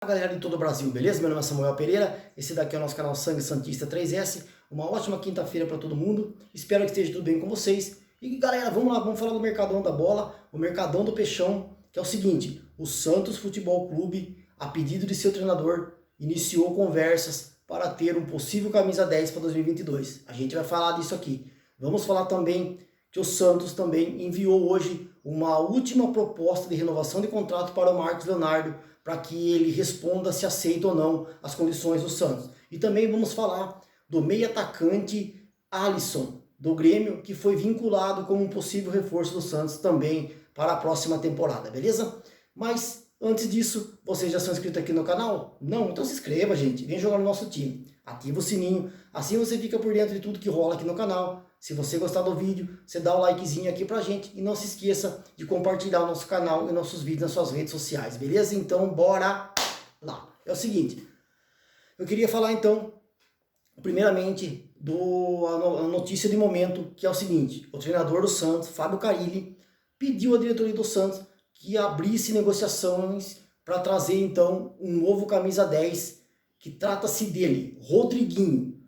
Galera de todo o Brasil, beleza? Meu nome é Samuel Pereira, esse daqui é o nosso canal Sangue Santista 3S. Uma ótima quinta-feira para todo mundo, espero que esteja tudo bem com vocês. E galera, vamos lá, vamos falar do Mercadão da Bola, o Mercadão do Peixão, que é o seguinte: o Santos Futebol Clube, a pedido de seu treinador, iniciou conversas para ter um possível camisa 10 para 2022. A gente vai falar disso aqui. Vamos falar também que o Santos também enviou hoje uma última proposta de renovação de contrato para o Marcos Leonardo, para que ele responda se aceita ou não as condições do Santos. E também vamos falar do meio atacante Alisson, do Grêmio, que foi vinculado como um possível reforço do Santos também para a próxima temporada, beleza? Mas antes disso, vocês já são inscritos aqui no canal? Não? Então se inscreva, gente, vem jogar no nosso time. Ativa o sininho, assim você fica por dentro de tudo que rola aqui no canal. Se você gostar do vídeo, você dá o likezinho aqui pra gente e não se esqueça de compartilhar o nosso canal e nossos vídeos nas suas redes sociais, beleza? Então, bora lá. É o seguinte, eu queria falar então, primeiramente, a notícia de momento, que é o seguinte: o treinador do Santos, Fábio Carille, pediu à diretoria do Santos que abrisse negociações para trazer então um novo camisa 10, que trata-se dele, Rodriguinho,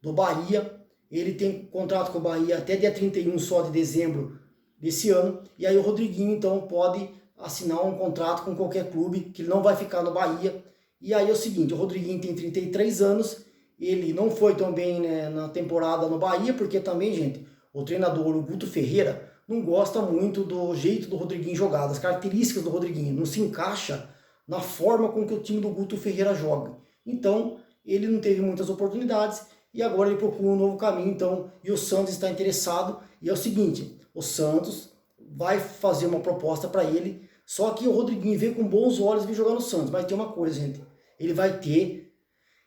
do Bahia. Ele tem contrato com o Bahia até dia 31 só de dezembro desse ano. E aí o Rodriguinho então pode assinar um contrato com qualquer clube, que ele não vai ficar no Bahia. E aí é o seguinte, o Rodriguinho tem 33 anos, ele não foi tão bem, né, na temporada no Bahia, porque também, gente, o treinador, o Guto Ferreira, não gosta muito do jeito do Rodriguinho jogar, das características do Rodriguinho, não se encaixa na forma com que o time do Guto Ferreira joga. Então, ele não teve muitas oportunidades, e agora ele procura um novo caminho, então, e o Santos está interessado. E é o seguinte, o Santos vai fazer uma proposta para ele, só que o Rodriguinho veio com bons olhos vir jogar no Santos. Mas tem uma coisa, gente, ele vai ter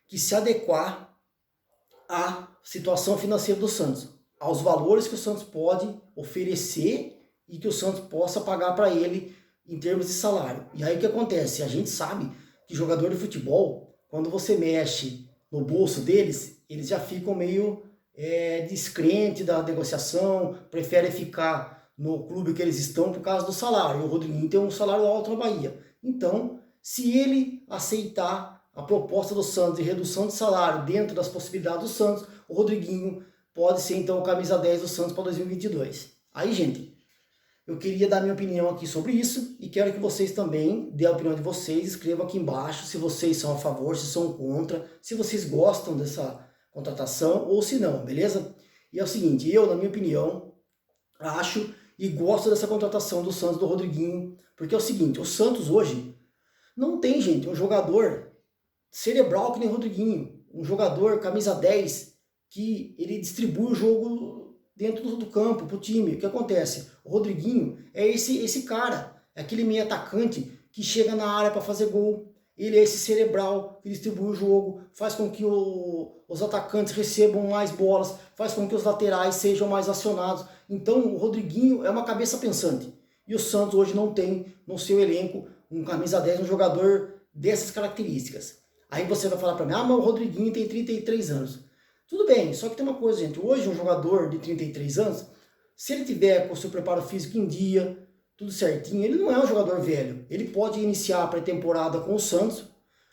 que se adequar à situação financeira do Santos, aos valores que o Santos pode oferecer e que o Santos possa pagar para ele em termos de salário. E aí o que acontece? A gente sabe que jogador de futebol, quando você mexe no bolso deles, eles já ficam meio descrentes da negociação, preferem ficar no clube que eles estão por causa do salário. E o Rodriguinho tem um salário alto na Bahia. Então, se ele aceitar a proposta do Santos de redução de salário dentro das possibilidades do Santos, o Rodriguinho pode ser então o camisa 10 do Santos para 2022. Aí, gente, eu queria dar minha opinião aqui sobre isso e quero que vocês também dêem a opinião de vocês. Escrevam aqui embaixo se vocês são a favor, se são contra, se vocês gostam dessa contratação ou se não, beleza? E é o seguinte, eu, na minha opinião, acho e gosto dessa contratação do Santos, do Rodriguinho, porque é o seguinte, o Santos hoje não tem, gente, um jogador cerebral que nem o Rodriguinho, um jogador camisa 10 que ele distribui o jogo dentro do campo, pro time. O que acontece? O Rodriguinho é esse cara, é aquele meio atacante que chega na área para fazer gol. Ele é esse cerebral que distribui o jogo, faz com que os atacantes recebam mais bolas, faz com que os laterais sejam mais acionados. Então o Rodriguinho é uma cabeça pensante. E o Santos hoje não tem no seu elenco um camisa 10, um jogador dessas características. Aí você vai falar para mim, ah, mas o Rodriguinho tem 33 anos. Tudo bem, só que tem uma coisa, gente, hoje um jogador de 33 anos, se ele tiver com o seu preparo físico em dia, tudo certinho, ele não é um jogador velho. Ele pode iniciar a pré-temporada com o Santos,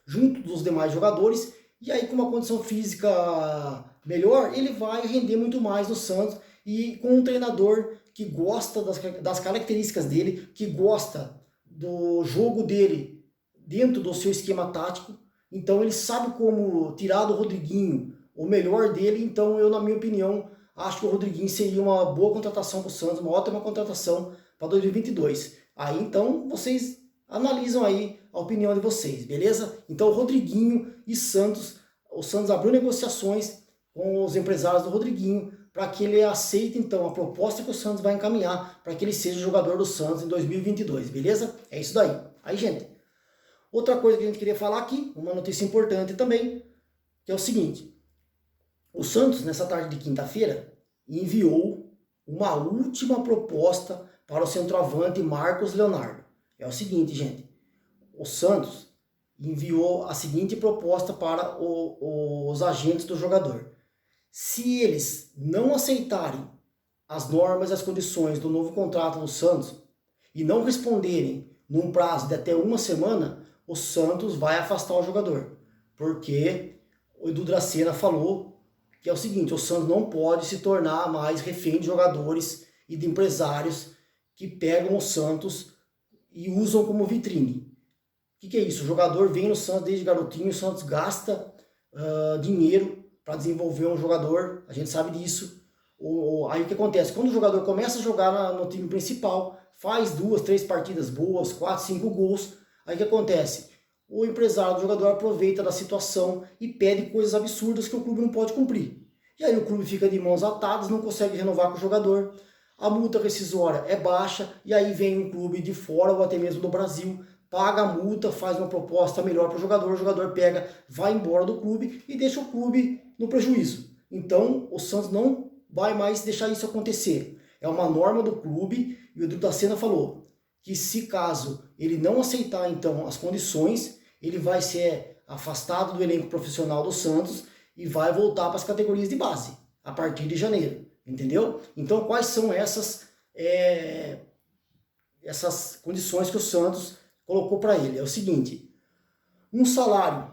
junto dos demais jogadores, e aí com uma condição física melhor, ele vai render muito mais no Santos, e com um treinador que gosta das características dele, que gosta do jogo dele dentro do seu esquema tático, então ele sabe como tirar do Rodriguinho o melhor dele. Então eu, na minha opinião, acho que o Rodriguinho seria uma boa contratação para o Santos, uma ótima contratação para 2022. Aí então vocês analisam aí a opinião de vocês, beleza? Então Rodriguinho e Santos, o Santos abriu negociações com os empresários do Rodriguinho para que ele aceite então a proposta que o Santos vai encaminhar para que ele seja jogador do Santos em 2022, beleza? É isso daí. Aí, gente, outra coisa que a gente queria falar aqui, uma notícia importante também, que é o seguinte: o Santos, nessa tarde de quinta-feira, enviou uma última proposta para o centroavante Marcos Leonardo. É o seguinte, gente, o Santos enviou a seguinte proposta para os agentes do jogador. Se eles não aceitarem as normas e as condições do novo contrato do Santos e não responderem num prazo de até uma semana, o Santos vai afastar o jogador. Porque o Edu Dracena falou que é o seguinte, o Santos não pode se tornar mais refém de jogadores e de empresários que pegam o Santos e usam como vitrine. O que é isso? O jogador vem no Santos desde garotinho, o Santos gasta dinheiro para desenvolver um jogador, a gente sabe disso. Aí o que acontece? Quando o jogador começa a jogar no time principal, faz 2, 3 partidas boas, 4, 5 gols, aí o que acontece? O empresário do jogador aproveita da situação e pede coisas absurdas que o clube não pode cumprir. E aí o clube fica de mãos atadas, não consegue renovar com o jogador, a multa rescisória é baixa, e aí vem um clube de fora ou até mesmo do Brasil, paga a multa, faz uma proposta melhor para o jogador pega, vai embora do clube e deixa o clube no prejuízo. Então o Santos não vai mais deixar isso acontecer. É uma norma do clube e o Edu Dracena falou que se caso ele não aceitar então as condições, ele vai ser afastado do elenco profissional do Santos e vai voltar para as categorias de base a partir de janeiro, entendeu? Então quais são essas condições que o Santos colocou para ele? É o seguinte, um salário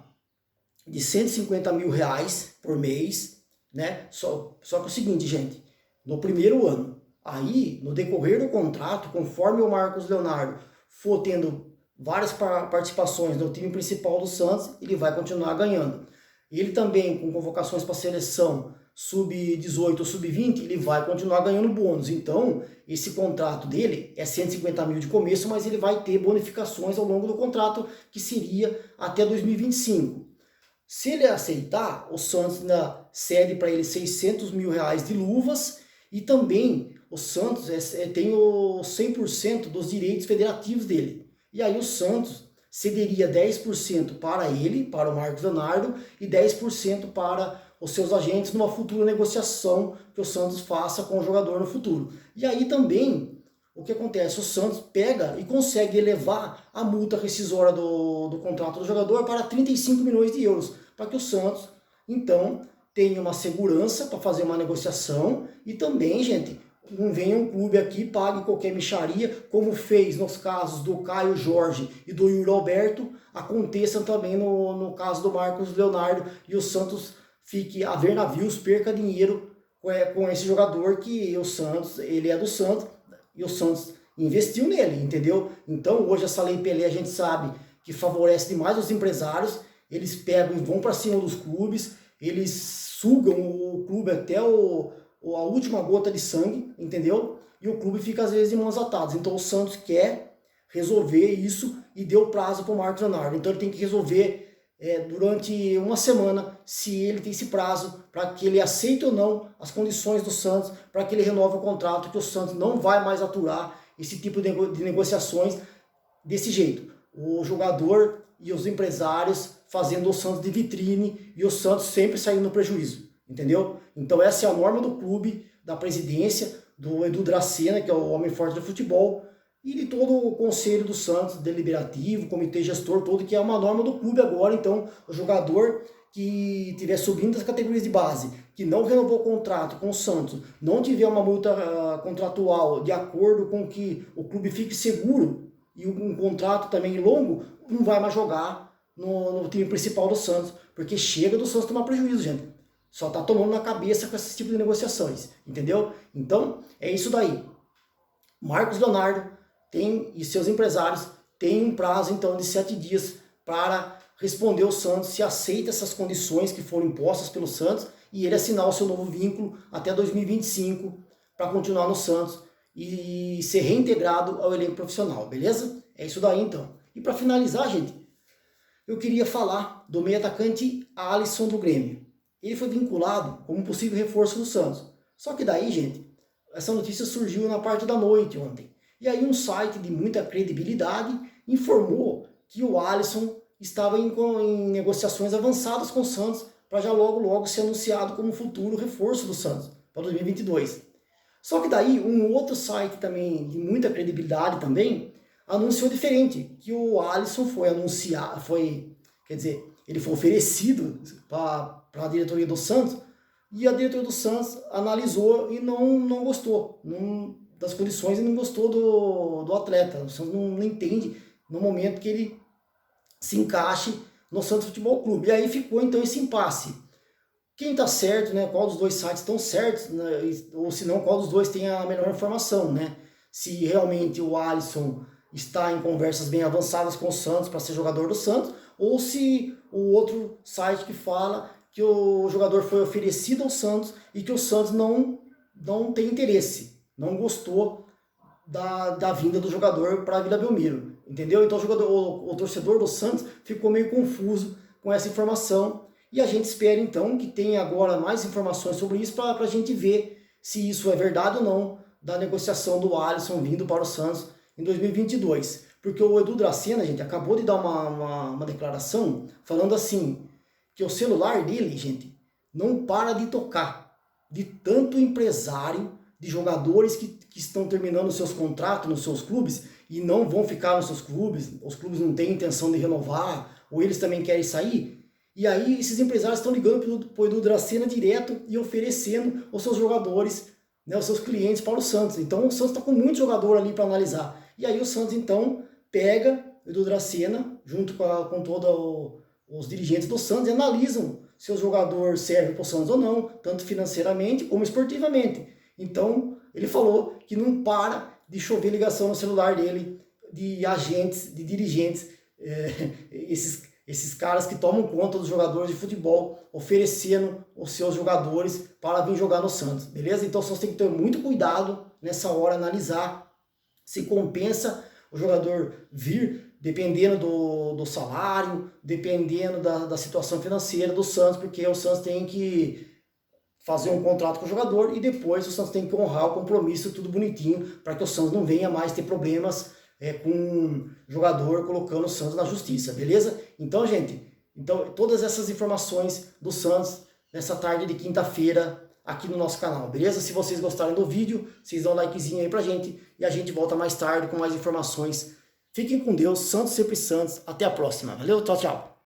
de 150 mil reais por mês, né? Só que é o seguinte, gente, no primeiro ano, aí no decorrer do contrato, conforme o Marcos Leonardo for tendo várias participações no time principal do Santos, ele vai continuar ganhando. Ele também, com convocações para a seleção sub-18 ou sub-20, ele vai continuar ganhando bônus. Então, esse contrato dele é 150 mil de começo, mas ele vai ter bonificações ao longo do contrato, que seria até 2025. Se ele aceitar, o Santos ainda cede para ele 600 mil reais de luvas e também o Santos tem o 100% dos direitos federativos dele. E aí o Santos cederia 10% para ele, para o Marcos Leonardo, e 10% para os seus agentes numa futura negociação que o Santos faça com o jogador no futuro. E aí também, o que acontece? O Santos pega e consegue elevar a multa rescisória do contrato do jogador para 35 milhões de euros, para que o Santos, então, tenha uma segurança para fazer uma negociação e também, gente, não venha um clube aqui, pague qualquer mixaria, como fez nos casos do Caio Jorge e do Yuri Alberto, aconteça também no caso do Marcos Leonardo e o Santos fique a ver navios, perca dinheiro com esse jogador que o Santos, ele é do Santos e o Santos investiu nele, entendeu? Então hoje essa Lei Pelé a gente sabe que favorece demais os empresários, eles pegam e vão para cima dos clubes, eles sugam o clube até a última gota de sangue, entendeu? E o clube fica às vezes de mãos atadas. Então o Santos quer resolver isso e deu prazo para o Marcos Leonardo. Então ele tem que resolver durante uma semana se ele tem esse prazo para que ele aceite ou não as condições do Santos, para que ele renove o contrato, que o Santos não vai mais aturar esse tipo de negociações desse jeito. O jogador e os empresários fazendo o Santos de vitrine e o Santos sempre saindo no prejuízo, entendeu? Então essa é a norma do clube, da presidência, do Edu Dracena, que é o homem forte do futebol, e de todo o conselho do Santos, deliberativo, comitê gestor, todo, que é uma norma do clube agora. Então o jogador que estiver subindo das categorias de base, que não renovou o contrato com o Santos, não tiver uma multa contratual de acordo com que o clube fique seguro e um contrato também longo, não vai mais jogar no time principal do Santos, porque chega do Santos tomar prejuízo, gente. Só tá tomando na cabeça com esse tipo de negociações, entendeu? Então, é isso daí. Marcos Leonardo e seus empresários têm um prazo, então, de 7 dias para responder ao Santos se aceita essas condições que foram impostas pelo Santos e ele assinar o seu novo vínculo até 2025 para continuar no Santos e ser reintegrado ao elenco profissional, beleza? É isso daí, então. E para finalizar, gente, eu queria falar do meio atacante Alisson do Grêmio. Ele foi vinculado como possível reforço do Santos. Só que daí, gente, essa notícia surgiu na parte da noite ontem. E aí um site de muita credibilidade informou que o Alisson estava em negociações avançadas com o Santos para já logo ser anunciado como futuro reforço do Santos para 2022. Só que daí um outro site também de muita credibilidade também anunciou diferente, que o Alisson foi ele foi oferecido para a diretoria do Santos e a diretoria do Santos analisou e não gostou das condições e não gostou do atleta. O Santos não entende no momento que ele se encaixe no Santos Futebol Clube. E aí ficou então esse impasse. Quem está certo, né? Qual dos dois sites estão certos, né? Ou se não, qual dos dois tem a melhor informação, né? Se realmente o Alisson está em conversas bem avançadas com o Santos para ser jogador do Santos, ou se o outro site que fala que o jogador foi oferecido ao Santos e que o Santos não tem interesse, não gostou da vinda do jogador para a Vila Belmiro, entendeu? Então o torcedor do Santos ficou meio confuso com essa informação e a gente espera então que tenha agora mais informações sobre isso para a gente ver se isso é verdade ou não da negociação do Alisson vindo para o Santos em 2022. Porque o Edu Dracena, gente, acabou de dar uma declaração falando assim, que o celular dele, gente, não para de tocar, de tanto empresário, de jogadores que estão terminando seus contratos nos seus clubes e não vão ficar nos seus clubes, os clubes não têm intenção de renovar, ou eles também querem sair. E aí esses empresários estão ligando para o Edu Dracena direto e oferecendo os seus jogadores, né, os seus clientes para o Santos. Então o Santos está com muito jogador ali para analisar. E aí o Santos então pega o Edu Dracena junto com todos os dirigentes do Santos e analisam se o jogador serve para o Santos ou não, tanto financeiramente como esportivamente. Então ele falou que não para de chover ligação no celular dele, de agentes, de dirigentes, esses caras que tomam conta dos jogadores de futebol, oferecendo os seus jogadores para vir jogar no Santos, beleza? Então o Santos tem que ter muito cuidado nessa hora, analisar se compensa o jogador vir, dependendo do salário, dependendo da situação financeira do Santos, porque o Santos tem que fazer um contrato com o jogador e depois o Santos tem que honrar o compromisso, tudo bonitinho, para que o Santos não venha mais ter problemas com um jogador colocando o Santos na justiça, beleza? Então, gente, todas essas informações do Santos nessa tarde de quinta-feira aqui no nosso canal, beleza? Se vocês gostaram do vídeo, vocês dão um likezinho aí pra gente e a gente volta mais tarde com mais informações. Fiquem com Deus, Santos sempre Santos, até a próxima, valeu? Tchau, tchau!